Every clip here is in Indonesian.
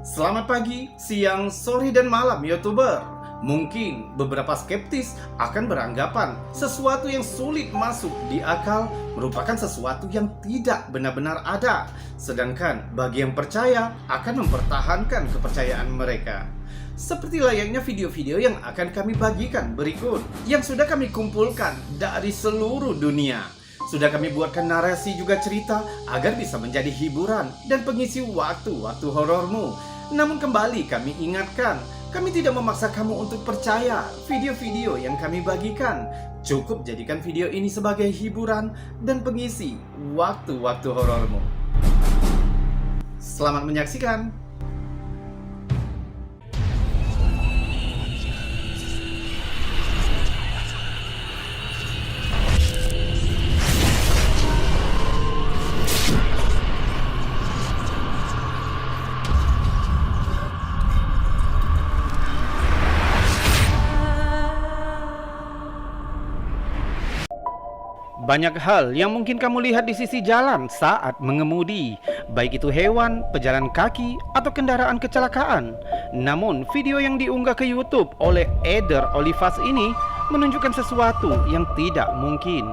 Selamat pagi, siang, sore, dan malam YouTuber. Mungkin beberapa skeptis akan beranggapan sesuatu yang sulit masuk di akal merupakan sesuatu yang tidak benar-benar ada. Sedangkan bagi yang percaya akan mempertahankan kepercayaan mereka. Seperti layaknya video-video yang akan kami bagikan berikut, yang sudah kami kumpulkan dari seluruh dunia. Sudah kami buatkan narasi juga cerita agar bisa menjadi hiburan dan pengisi waktu-waktu horormu. Namun kembali kami ingatkan, kami tidak memaksa kamu untuk percaya video-video yang kami bagikan. Cukup jadikan video ini sebagai hiburan dan pengisi waktu-waktu horormu. Selamat menyaksikan. Banyak hal yang mungkin kamu lihat di sisi jalan saat mengemudi, baik itu hewan, pejalan kaki, atau kendaraan kecelakaan. Namun, video yang diunggah ke YouTube oleh Eder Olivas ini menunjukkan sesuatu yang tidak mungkin.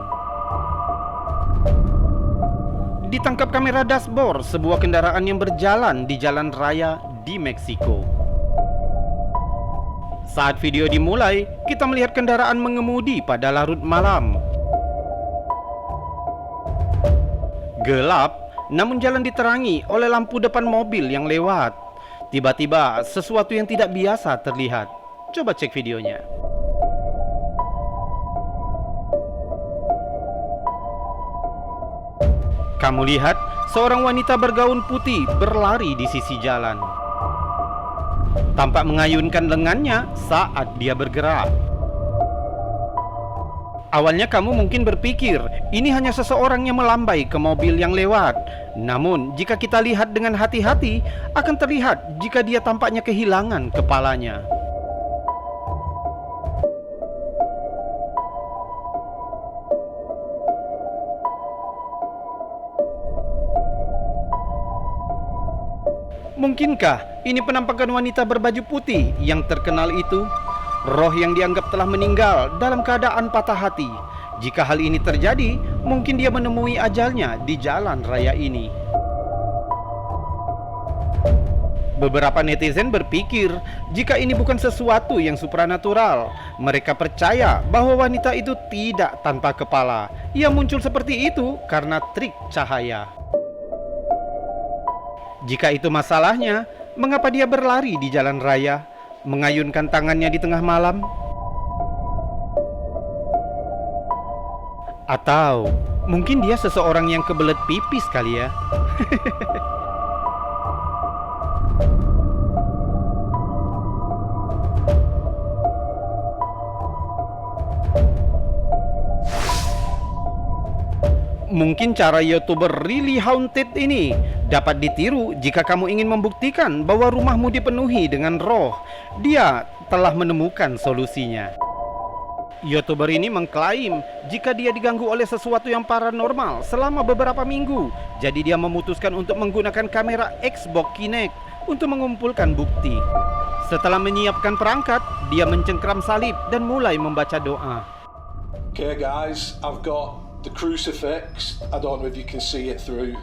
Ditangkap kamera dashboard sebuah kendaraan yang berjalan di jalan raya di Meksiko. Saat video dimulai, kita melihat kendaraan mengemudi pada larut malam. Gelap, namun jalan diterangi oleh lampu depan mobil yang lewat. Tiba-tiba, sesuatu yang tidak biasa terlihat. Coba cek videonya. Kamu lihat, seorang wanita bergaun putih berlari di sisi jalan. Tampak mengayunkan lengannya saat dia bergerak. Awalnya kamu mungkin berpikir, ini hanya seseorang yang melambai ke mobil yang lewat. Namun, jika kita lihat dengan hati-hati, akan terlihat jika dia tampaknya kehilangan kepalanya. Mungkinkah ini penampakan wanita berbaju putih yang terkenal itu? Roh yang dianggap telah meninggal dalam keadaan patah hati. Jika hal ini terjadi, mungkin dia menemui ajalnya di jalan raya ini. Beberapa netizen berpikir, jika ini bukan sesuatu yang supranatural, mereka percaya bahwa wanita itu tidak tanpa kepala. Ia muncul seperti itu karena trik cahaya. Jika itu masalahnya, mengapa dia berlari di jalan raya, mengayunkan tangannya di tengah malam? Atau mungkin dia seseorang yang kebelet pipis kali ya. Mungkin cara YouTuber Really Haunted ini dapat ditiru jika kamu ingin membuktikan bahwa rumahmu dipenuhi dengan roh. Dia telah menemukan solusinya. YouTuber ini mengklaim jika dia diganggu oleh sesuatu yang paranormal selama beberapa minggu. Jadi dia memutuskan untuk menggunakan kamera Xbox Kinect untuk mengumpulkan bukti. Setelah menyiapkan perangkat, dia mencengkram salib dan mulai membaca doa. Okay guys, I've got the crucifix. I don't know if you can see it through.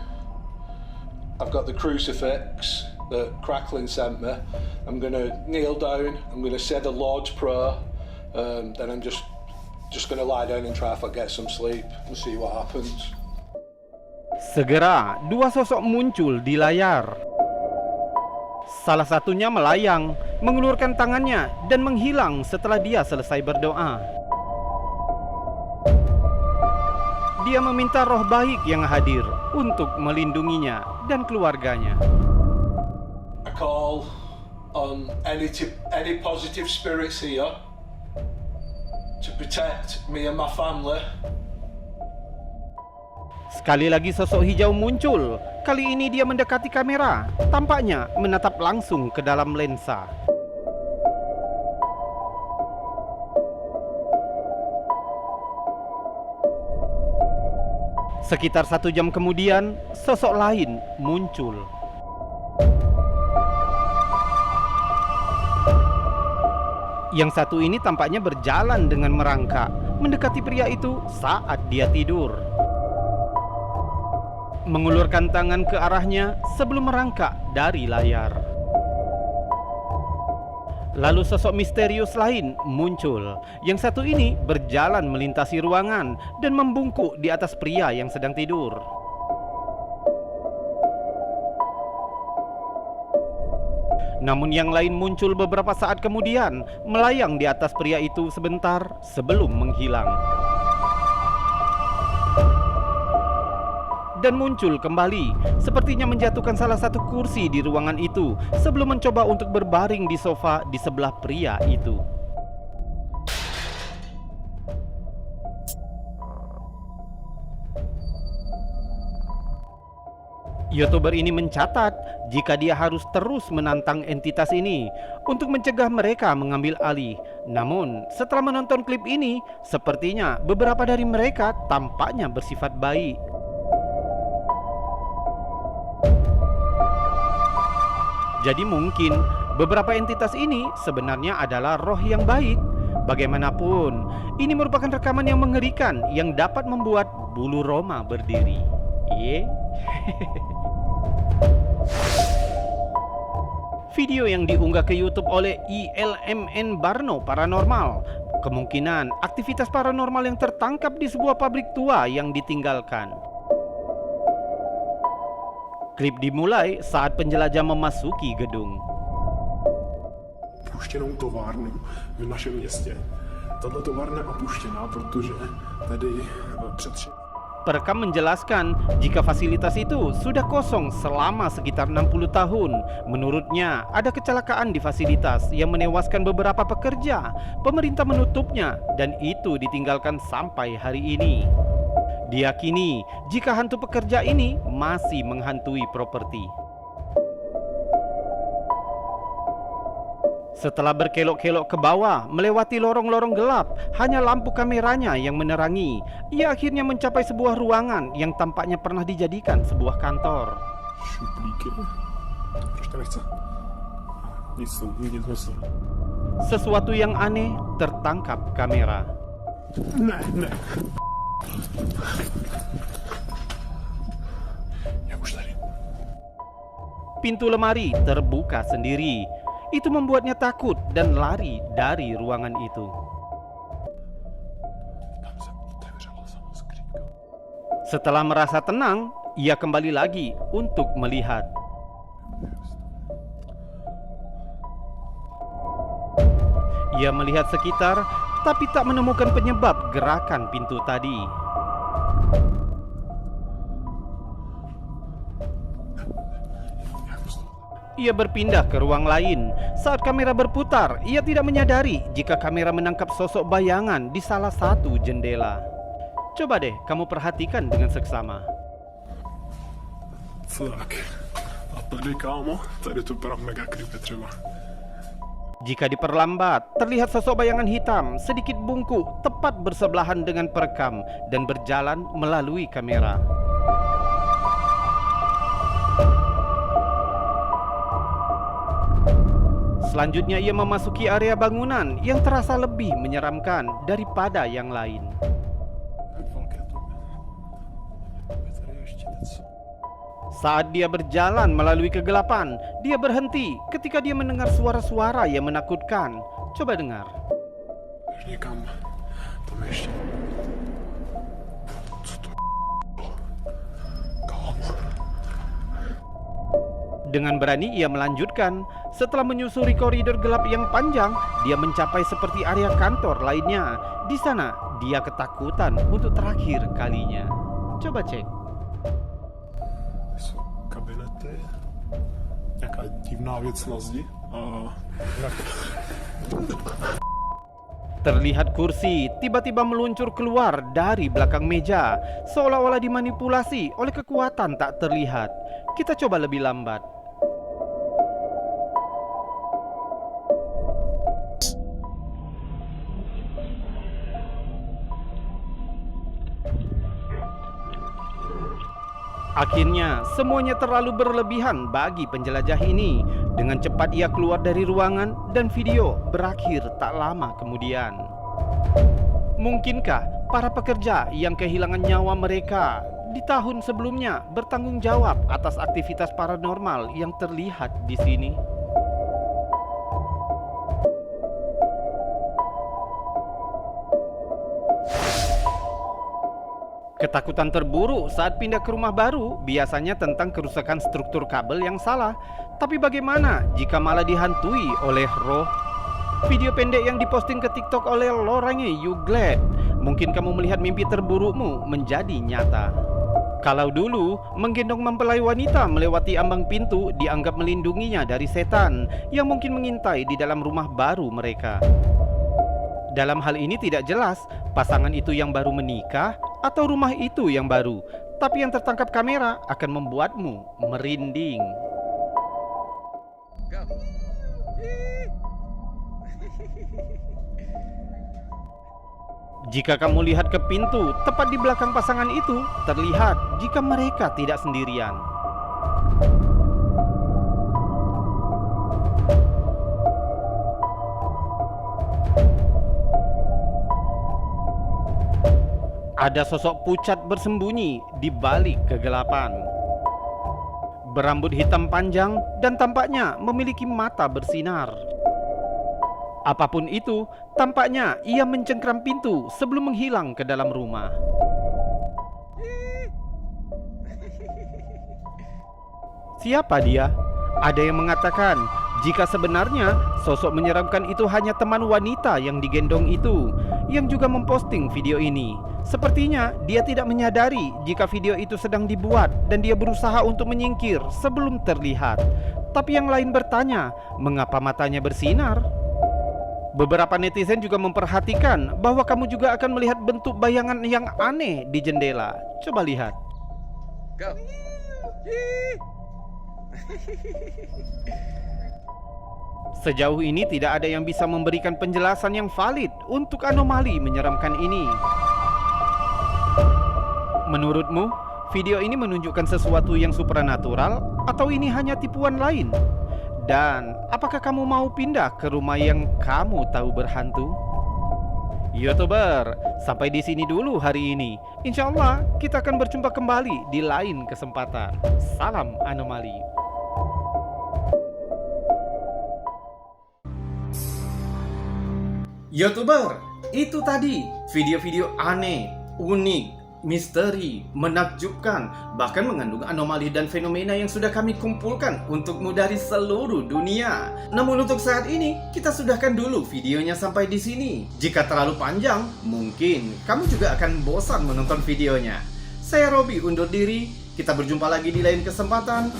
I've got the crucifix that Cracklin sent me. I'm going to kneel down, I'm going to say the Lord's Prayer, then I'm just going to lie down and try if I get some sleep and see what happens. Segera, dua sosok muncul di layar. Salah satunya melayang, mengulurkan tangannya dan menghilang setelah dia selesai berdoa. Dia meminta roh baik yang hadir untuk melindunginya dan keluarganya. I call on any positive spirits here to protect me and my family. Sekali lagi sosok hijau muncul. Kali ini dia mendekati kamera. Tampaknya menatap langsung ke dalam lensa. Sekitar 1 jam kemudian, sosok lain muncul. Yang satu ini tampaknya berjalan dengan merangkak mendekati pria itu saat dia tidur. Mengulurkan tangan ke arahnya sebelum merangkak dari layar. Lalu sosok misterius lain muncul. Yang satu ini berjalan melintasi ruangan dan membungkuk di atas pria yang sedang tidur. Namun yang lain muncul beberapa saat kemudian, melayang di atas pria itu sebentar sebelum menghilang. Dan muncul kembali, sepertinya menjatuhkan salah satu kursi di ruangan itu sebelum mencoba untuk berbaring di sofa di sebelah pria itu. YouTuber ini mencatat jika dia harus terus menantang entitas ini untuk mencegah mereka mengambil alih. Namun, setelah menonton klip ini, sepertinya beberapa dari mereka tampaknya bersifat baik. Jadi mungkin beberapa entitas ini sebenarnya adalah roh yang baik. Bagaimanapun, ini merupakan rekaman yang mengerikan yang dapat membuat bulu roma berdiri. Video yang diunggah ke YouTube oleh ILMN Barno Paranormal. Kemungkinan aktivitas paranormal yang tertangkap di sebuah pabrik tua yang ditinggalkan. Klip dimulai saat penjelajah memasuki gedung. Opuštěnou továrnu v našem městě. Tato továrna je opuštěná, protože tady před Perekam menjelaskan jika fasilitas itu sudah kosong selama sekitar 60 tahun. Menurutnya, ada kecelakaan di fasilitas yang menewaskan beberapa pekerja. Pemerintah menutupnya dan itu ditinggalkan sampai hari ini. Diyakini jika hantu pekerja ini masih menghantui properti. Setelah berkelok-kelok ke bawah, melewati lorong-lorong gelap, hanya lampu kameranya yang menerangi. Ia akhirnya mencapai sebuah ruangan yang tampaknya pernah dijadikan sebuah kantor. šuplíky. Proč to nechce? Nic myslím. Sesuatu yang aneh tertangkap kamera. Ne. Ya už tady. Pintu lemari terbuka sendiri. Itu membuatnya takut dan lari dari ruangan itu. Setelah merasa tenang, ia kembali lagi untuk melihat. Ia melihat sekitar, tapi tak menemukan penyebab gerakan pintu tadi. Ia berpindah ke ruang lain. Saat kamera berputar, ia tidak menyadari jika kamera menangkap sosok bayangan di salah satu jendela. Coba deh kamu perhatikan dengan seksama. Tak. A tady, kámo, tady to vypadá mega creepy třeba. Jika diperlambat, terlihat sosok bayangan hitam sedikit bungkuk tepat bersebelahan dengan perekam dan berjalan melalui kamera. Selanjutnya ia memasuki area bangunan yang terasa lebih menyeramkan daripada yang lain. Saat dia berjalan melalui kegelapan, dia berhenti ketika dia mendengar suara-suara yang menakutkan. Coba dengar. Někam. Tam ještě. Co to? Kámo. Dengan berani ia melanjutkan. Setelah menyusuri koridor gelap yang panjang, dia mencapai seperti area kantor lainnya. Di sana, dia ketakutan untuk terakhir kalinya. Coba cek. Jsou kabinety. Nějaká divná věc na zdi. Terlihat kursi tiba-tiba meluncur keluar dari belakang meja, seolah-olah dimanipulasi oleh kekuatan tak terlihat. Kita coba lebih lambat. Akhirnya, semuanya terlalu berlebihan bagi penjelajah ini. Dengan cepat ia keluar dari ruangan dan video berakhir tak lama kemudian. Mungkinkah para pekerja yang kehilangan nyawa mereka di tahun sebelumnya bertanggung jawab atas aktivitas paranormal yang terlihat di sini? Ketakutan terburuk saat pindah ke rumah baru biasanya tentang kerusakan struktur kabel yang salah. Tapi bagaimana jika malah dihantui oleh roh? Video pendek yang diposting ke TikTok oleh Lorraine Youglad. Mungkin kamu melihat mimpi terburukmu menjadi nyata. Kalau dulu, menggendong mempelai wanita melewati ambang pintu dianggap melindunginya dari setan yang mungkin mengintai di dalam rumah baru mereka. Dalam hal ini tidak jelas pasangan itu yang baru menikah atau rumah itu yang baru, tapi yang tertangkap kamera akan membuatmu merinding. Jika kamu lihat ke pintu tepat di belakang pasangan itu, terlihat jika mereka tidak sendirian. Ada sosok pucat bersembunyi di balik kegelapan. Berambut hitam panjang dan tampaknya memiliki mata bersinar. Apapun itu, tampaknya ia mencengkram pintu sebelum menghilang ke dalam rumah. Siapa dia? Ada yang mengatakan jika sebenarnya sosok menyeramkan itu hanya teman wanita yang digendong itu, yang juga memposting video ini. Sepertinya dia tidak menyadari jika video itu sedang dibuat dan dia berusaha untuk menyingkir sebelum terlihat. Tapi yang lain bertanya, mengapa matanya bersinar? Beberapa netizen juga memperhatikan bahwa kamu juga akan melihat bentuk bayangan yang aneh di jendela. Coba lihat. Go. Sejauh ini tidak ada yang bisa memberikan penjelasan yang valid untuk anomali menyeramkan ini. Menurutmu, video ini menunjukkan sesuatu yang supranatural atau ini hanya tipuan lain? Dan apakah kamu mau pindah ke rumah yang kamu tahu berhantu? YouTuber, sampai di sini dulu hari ini. Insya Allah kita akan berjumpa kembali di lain kesempatan. Salam anomali. YouTuber, itu tadi video-video aneh, unik, misteri, menakjubkan, bahkan mengandung anomali dan fenomena yang sudah kami kumpulkan untukmu dari seluruh dunia. Namun untuk saat ini, kita sudahkan dulu videonya sampai di sini. Jika terlalu panjang, mungkin kamu juga akan bosan menonton videonya. Saya Robby undur diri, kita berjumpa lagi di lain kesempatan.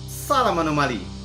Salam anomali.